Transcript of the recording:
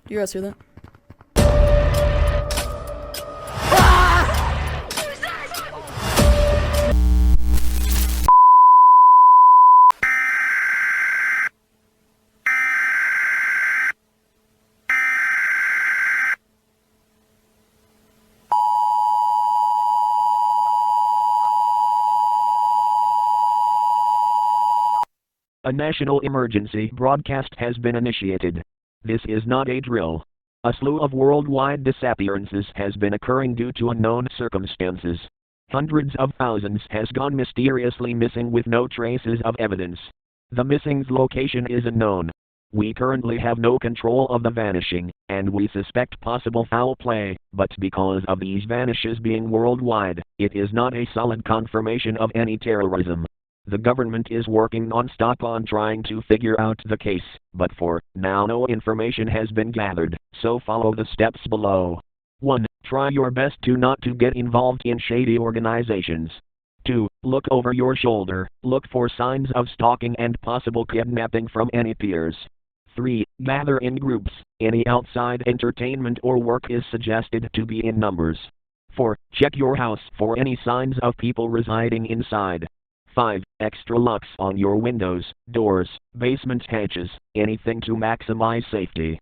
Do you guys hear that? A national emergency broadcast has been initiated. This is not a drill. A slew of worldwide disappearances has been occurring due to unknown circumstances. Hundreds of thousands has gone mysteriously missing with no traces of evidence. The missing's location is unknown. We currently have no control of the vanishing, and we suspect possible foul play, but because of these vanishes being worldwide, it is not a solid confirmation of any terrorism. The government is working non-stop on trying to figure out the case, but for now no information has been gathered, so follow the steps below. 1. Try your best to not to get involved in shady organizations. 2. Look over your shoulder, look for signs of stalking and possible kidnapping from any peers. 3. Gather in groups, any outside entertainment or work is suggested to be in numbers. 4. Check your house for any signs of people residing inside. 5. Extra locks on your windows, doors, basement hatches, anything to maximize safety.